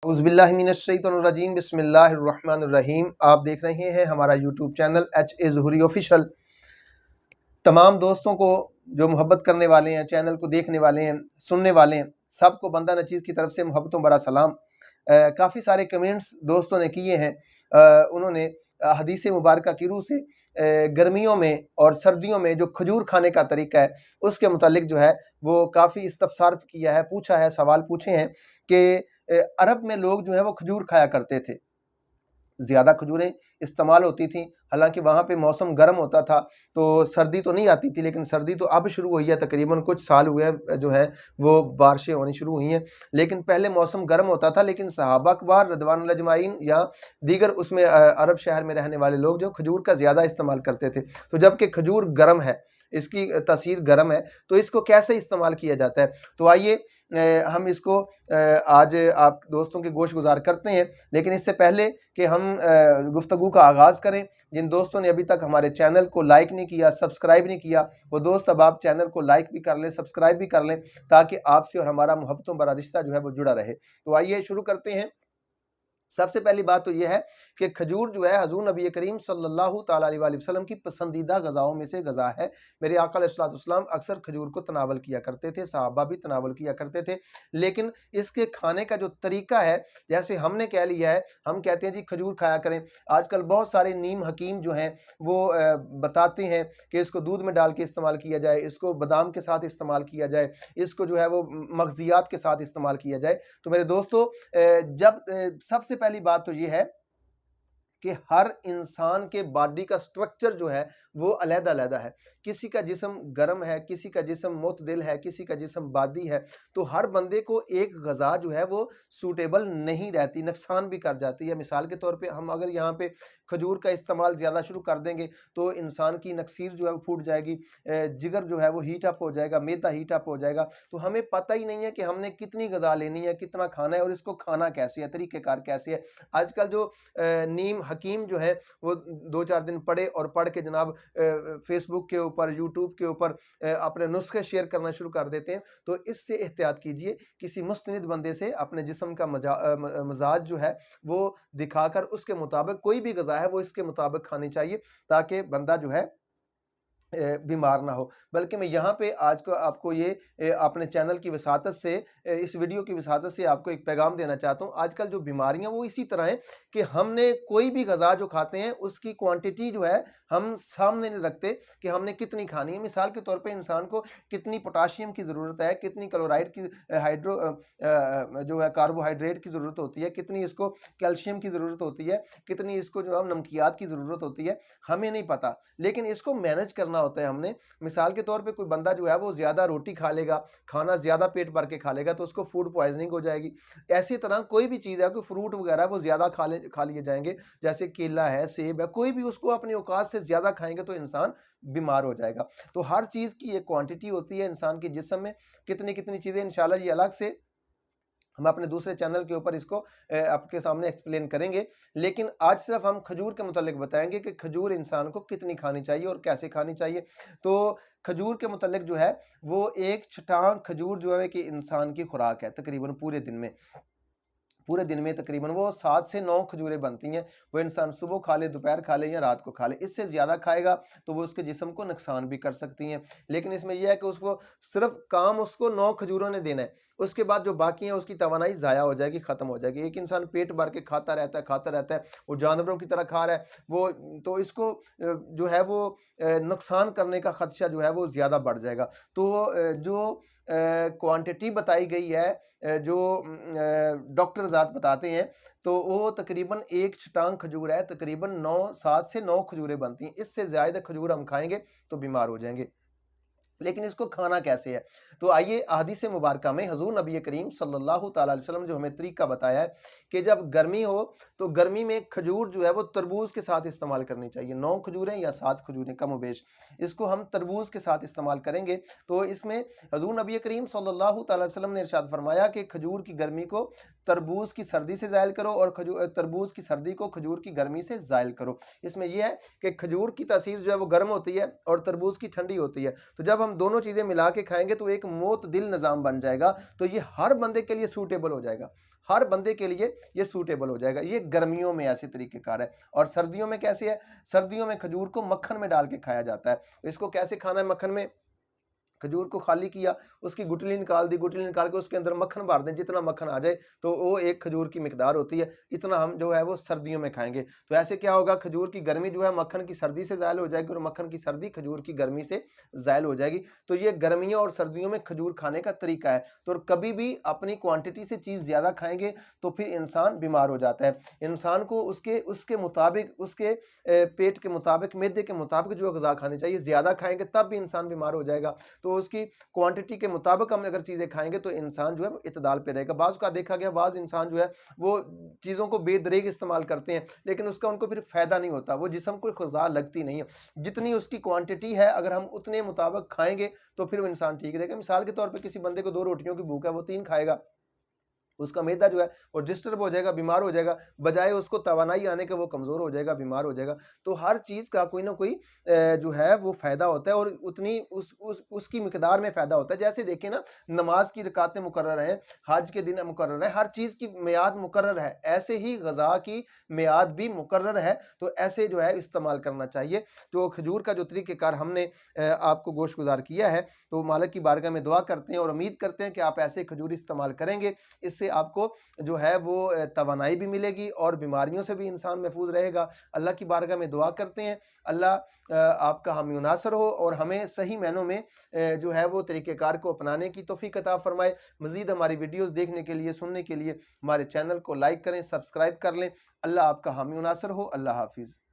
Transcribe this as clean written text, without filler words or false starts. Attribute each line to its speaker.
Speaker 1: औज़ुबिल्लाहिमिनश्शैतानिर्रजीम बिस्मिल्लाहिर्रहमानिर्रहीम। आप देख रहे हैं हमारा YouTube channel HA Zuhri official. तमाम दोस्तों को जो मोहब्बत करने वाले हैं, चैनल को देखने वाले हैं, सुनने वाले हैं, सबको बंदा नचीज़ की तरफ से मोहब्बतों भरा सलाम। काफ़ी सारे कमेंट्स दोस्तों ने किए हैं। उन्होंने हदीस मुबारक की रूह से गर्मियों में और सर्दियों में जो खजूर खाने का तरीका है उसके मुतालिक जो है वो काफ़ी इस्तफसार किया है, पूछा है, सवाल पूछे हैं कि अरब में लोग जो है वो खजूर खाया करते थे, ज़्यादा खजूरें इस्तेमाल होती थी। हालांकि वहाँ पे मौसम गर्म होता था तो सर्दी तो नहीं आती थी, लेकिन सर्दी तो अब शुरू हुई है, तकरीबन कुछ साल हुए हैं जो है वो बारिशें होनी शुरू हुई हैं। लेकिन पहले मौसम गर्म होता था, लेकिन सहाबा कबार रज़वानुल्लाह अजमाइन या दीगर उसमें अरब शहर में रहने वाले लोग जो खजूर का ज़्यादा इस्तेमाल करते थे। तो जबकि खजूर गर्म है, इसकी तासीर गर्म है, तो इसको कैसे इस्तेमाल किया जाता है, तो आइए हम इसको आज आप दोस्तों के गोश गुजार करते हैं। लेकिन इससे पहले कि हम गुफ्तगू का आगाज़ करें, जिन दोस्तों ने अभी तक हमारे चैनल को लाइक नहीं किया, सब्सक्राइब नहीं किया, वो दोस्त अब आप चैनल को लाइक भी कर लें, सब्सक्राइब भी कर लें, ताकि आपसे और हमारा मोहब्बतों भरा रिश्ता जो है वो जुड़ा रहे। तो आइए शुरू करते हैं। सबसे पहली बात तो यह है कि खजूर जो है हजूर नबी करीम सल्लल्लाहु ताला अलैहि वसल्लम की पसंदीदा गज़ाओं में से गज़ा है। मेरे आका अलैहिस्सलाम अक्सर खजूर को तनावल किया करते थे, सहाबा भी तनावल किया करते थे। लेकिन इसके खाने का जो तरीका है, जैसे हमने कह लिया है, हम कहते हैं जी खजूर खाया करें। आजकल बहुत सारे नीम हकीम जो हैं वो बताते हैं कि इसको दूध में डाल के इस्तेमाल किया जाए, इसको बादाम के साथ इस्तेमाल किया जाए, इसको जो है वो मगज़ियात के साथ इस्तेमाल किया जाए। तो मेरे दोस्तों, जब सबसे पहली बात तो ये है कि हर इंसान के बॉडी का स्ट्रक्चर जो है वो अलग-अलग है। किसी का जिस्म गर्म है, किसी का जिस्म मुतदिल है, किसी का जिस्म बादी है। तो हर बंदे को एक ग़िज़ा जो है वो सूटेबल नहीं रहती, नुकसान भी कर जाती है। मिसाल के तौर पे हम अगर यहाँ पे खजूर का इस्तेमाल ज़्यादा शुरू कर देंगे तो इंसान की नक्सीर जो है वो फूट जाएगी, जिगर जो है वो हीट अप हो जाएगा, मैदा हीट अप हो जाएगा। तो हमें पता ही नहीं है कि हमने कितनी ग़िज़ा लेनी है, कितना खाना है और इसको खाना कैसे है, तरीक़ेकार कैसे है। आजकल जो नीम हकीम जो है वो 2-4 दिन पढ़े और पढ़ के जनाब फेसबुक के ऊपर, यूट्यूब के ऊपर अपने नुस्खे शेयर करना शुरू कर देते हैं। तो इससे एहतियात कीजिए, किसी मुस्तनिद बंदे से अपने जिस्म का मजाज जो है वो दिखाकर उसके मुताबिक कोई भी ग़िज़ा है वो इसके मुताबिक खानी चाहिए, ताकि बंदा जो है बीमार ना हो। बल्कि मैं यहाँ पे आज को आपको ये अपने चैनल की वसातत से, इस वीडियो की वसातत से आपको एक पैगाम देना चाहता हूँ। आजकल जो बीमारियाँ वो इसी तरह हैं कि हमने कोई भी ग़िज़ा जो खाते हैं उसकी क्वांटिटी जो है हम सामने नहीं रखते कि हमने कितनी खानी है। मिसाल के तौर पे इंसान को कितनी पोटाशियम की ज़रूरत है, कितनी क्लोराइड की जो है कार्बोहाइड्रेट की ज़रूरत होती है, कितनी इसको कैल्शियम की ज़रूरत होती है, कितनी इसको जो है नमकियात की ज़रूरत होती है, हमें नहीं पता। लेकिन इसको मैनेज करना होता है हमने। मिसाल के तौर पे कोई बंदा जो है वो ज़्यादा रोटी खा लेगा, खाना ज़्यादा पेट भर के खा लेगा तो उसको फूड पॉइज़निंग हो जाएगी। इसी तरह कोई भी चीज़ है, कोई फ्रूट वगैरह वो ज़्यादा खा लिए जाएँगे, जैसे केला है, सेब है, कोई भी उसको अपनी औकात से ज़्यादा खाएँगे तो इंसान बीमार हो जाएगा। तो हर चीज़ की एक क्वांटिटी होती है इंसान के जिस्म में, कितनी-कितनी चीज़ें इंशाल्लाह ये अलग से हम अपने दूसरे चैनल के ऊपर इसको आपके सामने एक्सप्लेन करेंगे। लेकिन आज सिर्फ हम खजूर के मुतालिक बताएंगे कि खजूर इंसान को कितनी खानी चाहिए और कैसे खानी चाहिए। तो खजूर के मुतालिक जो है वो एक छटांग खजूर जो है कि इंसान की खुराक है तकरीबन पूरे दिन में तकरीबन वो 7 से 9 खजूरें बनती हैं। वो इंसान सुबह खा ले, दोपहर खा ले या रात को खा ले। इससे ज़्यादा खाएगा तो वो उसके जिस्म को नुकसान भी कर सकती हैं। लेकिन इसमें यह है कि उसको सिर्फ काम उसको 9 खजूरों ने देना है। उसके बाद जो बाकी है उसकी तवानाई ज़ाया हो जाएगी, ख़त्म हो जाएगी। एक इंसान पेट भर के खाता रहता है, वो जानवरों की तरह खा रहा है, वो तो इसको जो है वो नुकसान करने का ख़दशा जो है वो ज़्यादा बढ़ जाएगा। तो जो क्वांटिटी बताई गई है, जो डॉक्टर ज़ात बताते हैं, तो वो तकरीबन एक छटांग खजूर है, तकरीबन 7 से 9 खजूरें बनती हैं। इससे ज़्यादा खजूर हम खाएँगे तो बीमार हो जाएँगे। लेकिन इसको खाना कैसे है? तो आइए अहादीस मुबारक में हज़ूर नबी करीम सल्लल्लाहु तआला अलैहि वसल्लम जो हमें तरीका बताया है कि जब गर्मी हो तो गर्मी में खजूर जो है वो तरबूज के साथ इस्तेमाल करनी चाहिए। 9 खजूरें या 7 खजूरें कम-ओ-बेश, इसको हम तरबूज के साथ इस्तेमाल करेंगे। तो इसमें हज़ूर नबी करीम सल्लल्लाहु तआला अलैहि वसल्लम ने इरशाद फरमाया कि खजूर की गर्मी को तरबूज की सर्दी से ज़ायल करो और तरबूज की सर्दी को खजूर की गर्मी से ज़ायल करो। इसमें यह है कि खजूर की तासीर जो है वो गर्म होती है और तरबूज की ठंडी होती है। तो जब हम दोनों चीज़ें मिला के खाएंगे तो एक मोतदिल निज़ाम बन जाएगा। तो ये हर बंदे के लिए सूटेबल हो जाएगा, हर बंदे के लिए ये सूटेबल हो जाएगा। ये गर्मियों में ऐसे तरीक़ेकार है। और सर्दियों में कैसे है? सर्दियों में खजूर को मक्खन में डाल के खाया जाता है। इसको कैसे खाना है? मक्खन में खजूर को खाली किया, उसकी गुठली निकाल दी, गुठली निकाल के उसके अंदर मक्खन भर दें, जितना मक्खन आ जाए तो वो एक खजूर की मिकदार होती है, इतना हम जो है वो सर्दियों में खाएंगे। तो ऐसे क्या होगा, खजूर की गर्मी जो है मक्खन की सर्दी से ज़ायल हो जाएगी और मक्खन की सर्दी खजूर की गर्मी से ज़ायल हो जाएगी। तो ये गर्मियों और सर्दियों में खजूर खाने का तरीका है। तो कभी भी अपनी क्वांटिटी से चीज़ ज़्यादा खाएंगे तो फिर इंसान बीमार हो जाता है। इंसान को उसके उसके मुताबिक, उसके पेट के मुताबिक, मैदे के मुताबिक जो ग़िज़ा खानी चाहिए, ज़्यादा खाएंगे तब भी इंसान बीमार हो जाएगा। तो उसकी क्वांटिटी के मुताबिक हम अगर चीज़ें खाएंगे तो इंसान जो है वो इत्तदाल पे रहेगा। बाज़ का देखा गया, बाज़ इंसान जो है वो चीज़ों को बेदरेग इस्तेमाल करते हैं, लेकिन उसका उनको फिर फ़ायदा नहीं होता, वो जिस्म को ग़िज़ा लगती नहीं है। जितनी उसकी क्वांटिटी है अगर हम उतने मुताबिक खाएंगे तो फिर वो इंसान ठीक रहेगा। मिसाल के तौर पर किसी बंदे को 2 रोटियों की भूख है, वो 3 खाएगा, उसका मैदा जो है वो डिस्टर्ब हो जाएगा, बीमार हो जाएगा, बजाय उसको तवानाई आने के वो कमज़ोर हो जाएगा, बीमार हो जाएगा। तो हर चीज़ का कोई ना कोई जो है वो फ़ायदा होता है और उतनी उसकी मिकदार में फ़ायदा होता है। जैसे देखें ना, नमाज की रकातें मुकर्रर हैं, हज के दिन मुकर्रर है, हर चीज़ की मियाद मुकर्रर है, ऐसे ही ग़िज़ा की मियाद भी मुकर्रर है। तो ऐसे जो है इस्तेमाल करना चाहिए। तो खजूर का जो तरीक़ेकार हमने आपको गोशगुज़ार किया है, तो मालिक की बारगाह में दुआ करते हैं और उम्मीद करते हैं कि आप ऐसे खजूर इस्तेमाल करेंगे। इससे आपको जो है वो तवानाई भी मिलेगी और बीमारियों से भी इंसान महफूज रहेगा। अल्लाह की बारगाह में दुआ करते हैं अल्लाह आपका हामी नासर हो और हमें सही मायनों में जो है वो तरीक़ेकार को अपनाने की तौफ़ीक अता फ़रमाए। मज़ीद हमारी वीडियोज़ देखने के लिए, सुनने के लिए हमारे चैनल को लाइक करें, सब्सक्राइब कर लें। अल्लाह आपका हामी नासर हो। अल्लाह हाफ़िज़।